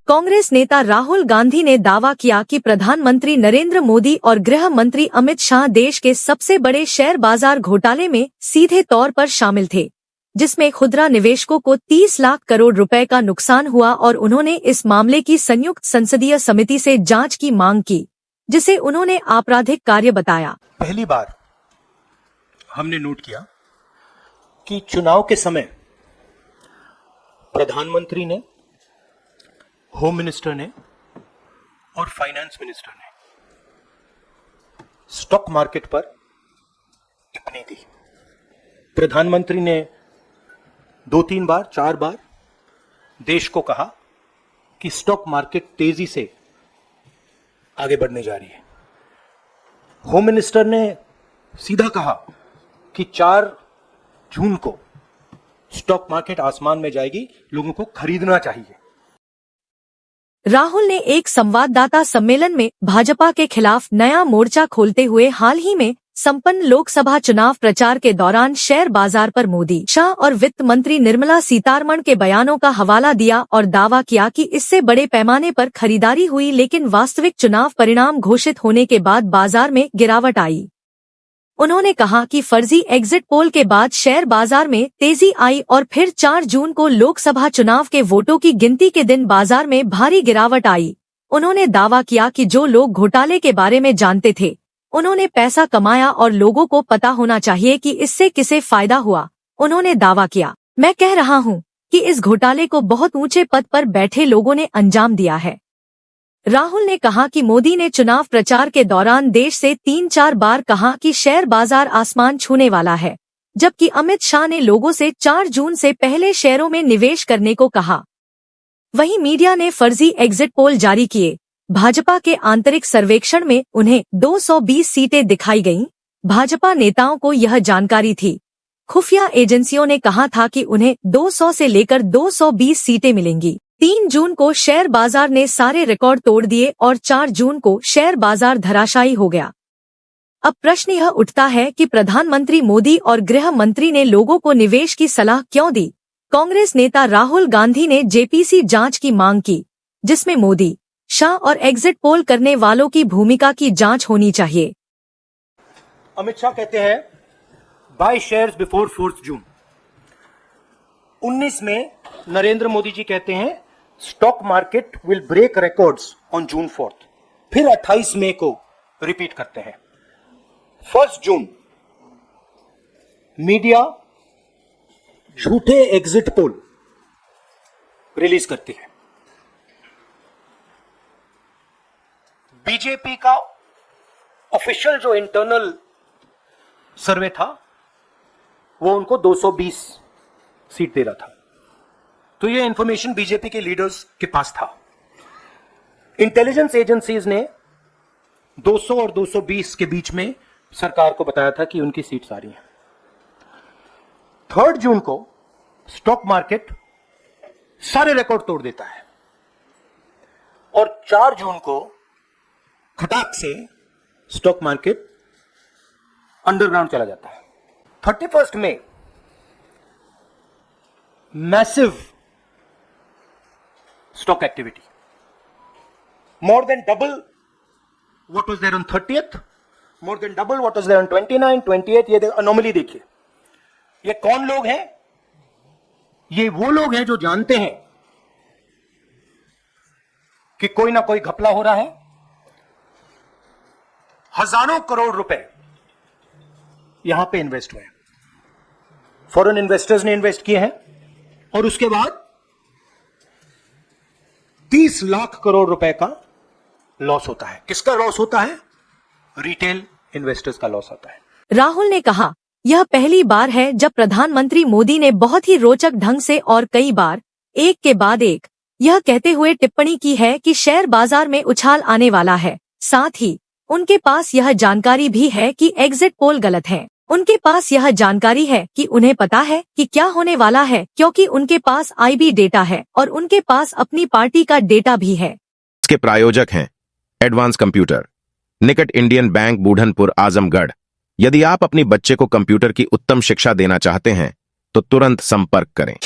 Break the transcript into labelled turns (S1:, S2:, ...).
S1: कांग्रेस नेता राहुल गांधी ने दावा किया कि प्रधानमंत्री नरेंद्र मोदी और गृह मंत्री अमित शाह देश के सबसे बड़े शेयर बाजार घोटाले में सीधे तौर पर शामिल थे, जिसमें खुदरा निवेशकों को 30 लाख करोड़ रुपए का नुकसान हुआ और उन्होंने इस मामले की संयुक्त संसदीय समिति से जांच की मांग की, जिसे उन्होंने आपराधिक कार्य बताया।
S2: पहली बार हमने नोट किया कि चुनाव के समय प्रधानमंत्री ने, होम मिनिस्टर ने और फाइनेंस मिनिस्टर ने स्टॉक मार्केट पर टिप्पणी दी। प्रधानमंत्री ने 2-3 बार 4 बार देश को कहा कि स्टॉक मार्केट तेजी से आगे बढ़ने जा रही है। होम मिनिस्टर ने सीधा कहा कि 4 जून को स्टॉक मार्केट आसमान में जाएगी, लोगों को खरीदना चाहिए।
S1: राहुल ने एक संवाददाता सम्मेलन में भाजपा के खिलाफ नया मोर्चा खोलते हुए हाल ही में संपन्न लोकसभा चुनाव प्रचार के दौरान शेयर बाजार पर मोदी, शाह और वित्त मंत्री निर्मला सीतारमण के बयानों का हवाला दिया और दावा किया कि इससे बड़े पैमाने पर खरीदारी हुई, लेकिन वास्तविक चुनाव परिणाम घोषित होने के बाद बाजार में गिरावट आई। उन्होंने कहा कि फर्जी एग्जिट पोल के बाद शेयर बाजार में तेजी आई और फिर 4 जून को लोकसभा चुनाव के वोटों की गिनती के दिन बाजार में भारी गिरावट आई। उन्होंने दावा किया कि जो लोग घोटाले के बारे में जानते थे, उन्होंने पैसा कमाया और लोगों को पता होना चाहिए कि इससे किसे फायदा हुआ। उन्होंने दावा किया, मैं कह रहा हूं कि इस घोटाले को बहुत ऊंचे पद पर बैठे लोगों ने अंजाम दिया है। राहुल ने कहा कि मोदी ने चुनाव प्रचार के दौरान देश से 3-4 बार कहा कि शेयर बाजार आसमान छूने वाला है, जबकि अमित शाह ने लोगों से 4 जून से पहले शेयरों में निवेश करने को कहा। वहीं मीडिया ने फर्जी एग्जिट पोल जारी किए। भाजपा के आंतरिक सर्वेक्षण में उन्हें 220 सीटें दिखाई गईं। भाजपा नेताओं को यह जानकारी थी। खुफिया एजेंसियों ने कहा था कि उन्हें 200 से लेकर 220 सीटें मिलेंगी। 3 जून को शेयर बाजार ने सारे रिकॉर्ड तोड़ दिए और 4 जून को शेयर बाजार धराशायी हो गया। अब प्रश्न यह उठता है कि प्रधानमंत्री मोदी और गृह मंत्री ने लोगों को निवेश की सलाह क्यों दी। कांग्रेस नेता राहुल गांधी ने जेपीसी जांच की मांग की, जिसमें मोदी, शाह और एग्जिट पोल करने वालों की भूमिका की जांच होनी चाहिए।
S2: अमित शाह कहते हैं बाय शेयर्स बिफोर 4 जून। 19 में नरेंद्र मोदी जी कहते हैं stock market will break records on June 4। फिर 28 मई को रिपीट करते हैं। 1 जून मीडिया झूठे एग्जिट पोल रिलीज करती है। बीजेपी का ऑफिशियल जो इंटरनल सर्वे था वो उनको 220 सीट दे रहा था, तो ये इंफॉर्मेशन बीजेपी के लीडर्स के पास था। इंटेलिजेंस एजेंसीज ने 200 और 220 के बीच में सरकार को बताया था कि उनकी सीट्स आ रही हैं। 3 जून को स्टॉक मार्केट सारे रिकॉर्ड तोड़ देता है और 4 जून को खटाक से स्टॉक मार्केट अंडरग्राउंड चला जाता है। 31 मई massive stock activity, more than double what was there on 30th, more than double what was there on 29, 28। ये अनोमली देखिए। ये कौन लोग हैं? ये वो लोग हैं जो जानते हैं कि कोई ना कोई घपला हो रहा है। हजारों करोड़ रुपए यहां पे इन्वेस्ट हुए हैं, फॉरेन इन्वेस्टर्स ने इन्वेस्ट किए हैं और उसके बाद 30 लाख करोड़ रुपए का लॉस होता है। किसका लॉस होता है? रिटेल इन्वेस्टर्स का लॉस होता है।
S1: राहुल ने कहा, यह पहली बार है जब प्रधानमंत्री मोदी ने बहुत ही रोचक ढंग से और कई बार एक के बाद एक यह कहते हुए टिप्पणी की है कि शेयर बाजार में उछाल आने वाला है। साथ ही उनके पास यह जानकारी भी है कि एग्जिट पोल गलत है। उनके पास यह जानकारी है कि उन्हें पता है कि क्या होने वाला है, क्योंकि उनके पास आईबी डेटा है और उनके पास अपनी पार्टी का डेटा भी है।
S3: इसके प्रायोजक हैं एडवांस कंप्यूटर, निकट इंडियन बैंक, बूढ़नपुर, आजमगढ़। यदि आप अपनी बच्चे को कंप्यूटर की उत्तम शिक्षा देना चाहते हैं तो तुरंत संपर्क करें।